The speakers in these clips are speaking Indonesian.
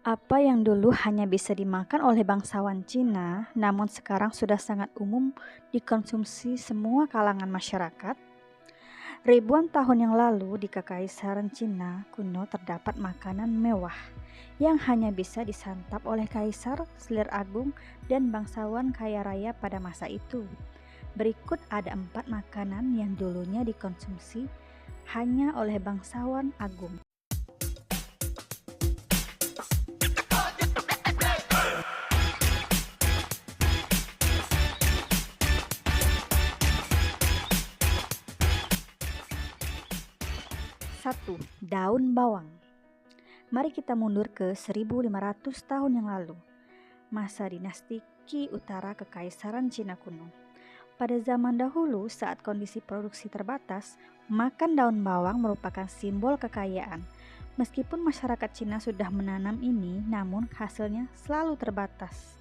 Apa yang dulu hanya bisa dimakan oleh bangsawan Cina, namun sekarang sudah sangat umum dikonsumsi semua kalangan masyarakat? Ribuan tahun yang lalu di Kekaisaran Cina kuno terdapat makanan mewah yang hanya bisa disantap oleh kaisar, selir agung, dan bangsawan kaya raya pada masa itu. Berikut ada 4 makanan yang dulunya dikonsumsi hanya oleh bangsawan agung. 1. Daun bawang. Mari kita mundur ke 1500 tahun yang lalu, masa dinasti Qi Utara Kekaisaran Cina kuno. Pada zaman dahulu, saat kondisi produksi terbatas, makan daun bawang merupakan simbol kekayaan. Meskipun masyarakat Cina sudah menanam ini, namun hasilnya selalu terbatas.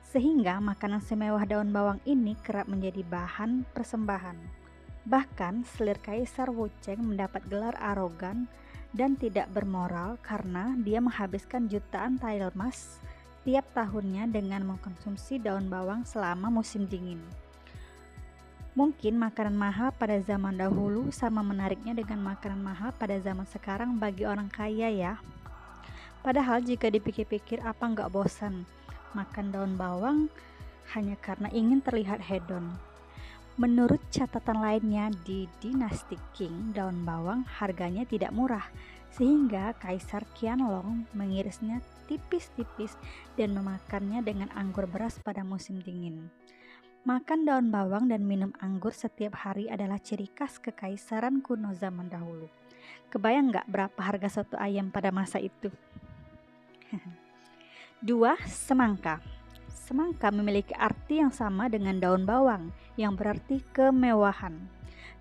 Sehingga makanan semewah daun bawang ini kerap menjadi bahan persembahan. Bahkan selir Kaisar Wu Cheng mendapat gelar arogan dan tidak bermoral karena dia menghabiskan jutaan tael emas tiap tahunnya dengan mengkonsumsi daun bawang selama musim dingin. Mungkin makanan mahal pada zaman dahulu sama menariknya dengan makanan mahal pada zaman sekarang bagi orang kaya ya. Padahal jika dipikir-pikir apa nggak bosan makan daun bawang hanya karena ingin terlihat hedon. Menurut catatan lainnya di dinasti Qing, daun bawang harganya tidak murah, sehingga Kaisar Qianlong mengirisnya tipis-tipis dan memakannya dengan anggur beras pada musim dingin. Makan daun bawang dan minum anggur setiap hari adalah ciri khas kekaisaran kuno zaman dahulu. Kebayang nggak berapa harga soto ayam pada masa itu? 2. Semangka. Semangka memiliki arti yang sama dengan daun bawang, yang berarti kemewahan.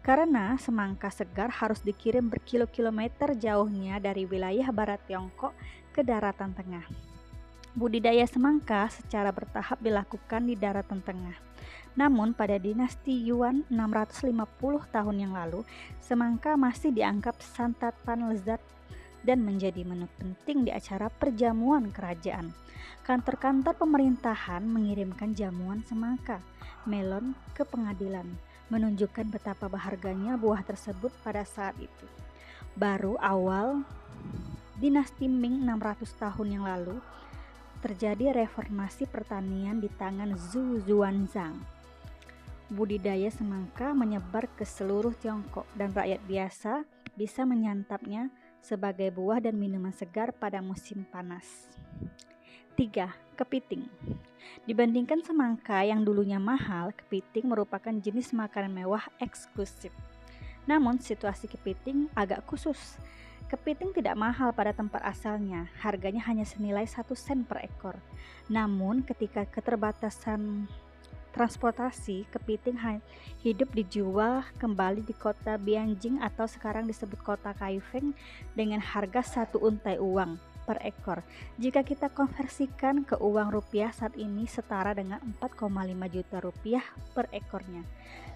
Karena semangka segar harus dikirim berkilo-kilometer jauhnya dari wilayah barat Tiongkok ke daratan tengah. Budidaya semangka secara bertahap dilakukan di daratan tengah. Namun pada dinasti Yuan 650 tahun yang lalu, semangka masih dianggap santapan lezat dan menjadi menu penting di acara perjamuan kerajaan. Kantor-kantor pemerintahan mengirimkan jamuan semangka, melon ke pengadilan, menunjukkan betapa berharganya buah tersebut pada saat itu. Baru awal dinasti Ming 600 tahun yang lalu, terjadi reformasi pertanian di tangan Zhu Xuanzang. Budidaya semangka menyebar ke seluruh Tiongkok dan rakyat biasa bisa menyantapnya sebagai buah dan minuman segar pada musim panas. 3. Kepiting. Dibandingkan semangka yang dulunya mahal, kepiting merupakan jenis makanan mewah eksklusif. Namun situasi kepiting agak khusus. Kepiting tidak mahal pada tempat asalnya, harganya hanya senilai 1 sen per ekor. Namun ketika keterbatasan transportasi, kepiting hidup dijual kembali di kota Bianjing atau sekarang disebut kota Kaifeng dengan harga 1 untai uang per ekor. Jika kita konversikan ke uang rupiah saat ini setara dengan 4,5 juta rupiah per ekornya.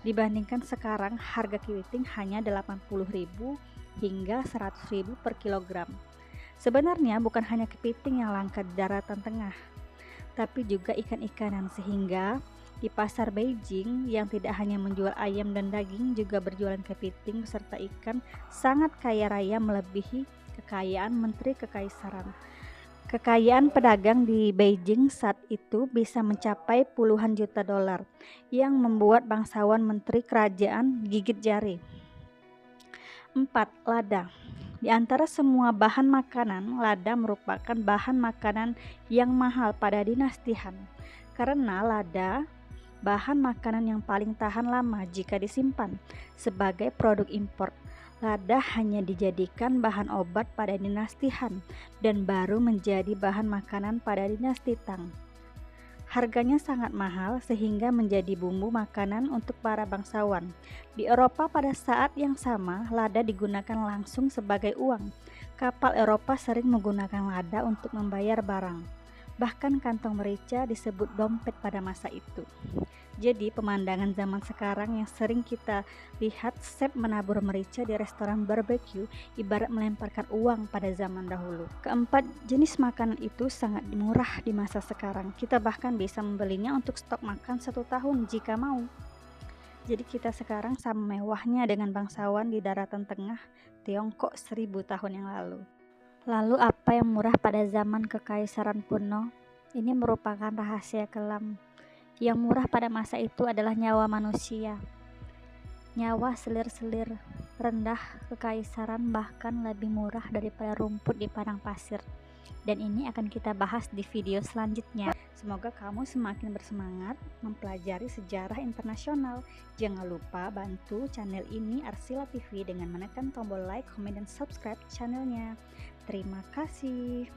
Dibandingkan sekarang harga kepiting hanya 80.000 hingga 100.000 per kilogram. Sebenarnya bukan hanya kepiting yang langka di daratan tengah, tapi juga ikan-ikanan, sehingga di pasar Beijing yang tidak hanya menjual ayam dan daging juga berjualan kepiting beserta ikan sangat kaya raya melebihi kekayaan menteri kekaisaran. Kekayaan pedagang di Beijing saat itu bisa mencapai puluhan juta dolar yang membuat bangsawan menteri kerajaan gigit jari. 4. Lada. Di antara semua bahan makanan, lada merupakan bahan makanan yang mahal pada dinasti Han. Karena lada bahan makanan yang paling tahan lama jika disimpan. Sebagai produk impor, lada hanya dijadikan bahan obat pada dinasti Han dan baru menjadi bahan makanan pada dinasti Tang. Harganya sangat mahal sehingga menjadi bumbu makanan untuk para bangsawan. Di Eropa pada saat yang sama, lada digunakan langsung sebagai uang. Kapal Eropa sering menggunakan lada untuk membayar barang. Bahkan kantong merica disebut dompet pada masa itu. Jadi pemandangan zaman sekarang yang sering kita lihat chef menabur merica di restoran barbecue ibarat melemparkan uang pada zaman dahulu. Keempat, jenis makanan itu sangat murah di masa sekarang. Kita bahkan bisa membelinya untuk stok makan 1 tahun jika mau. Jadi kita sekarang sama mewahnya dengan bangsawan di daratan tengah Tiongkok 1000 tahun yang lalu. Lalu apa yang murah pada zaman kekaisaran kuno? Ini merupakan rahasia kelam. Yang murah pada masa itu adalah nyawa manusia. Nyawa selir-selir rendah kekaisaran bahkan lebih murah daripada rumput di padang pasir. Dan ini akan kita bahas di video selanjutnya. Semoga kamu semakin bersemangat mempelajari sejarah internasional. Jangan lupa bantu channel ini Arsila TV dengan menekan tombol like, comment, dan subscribe channelnya. Terima kasih.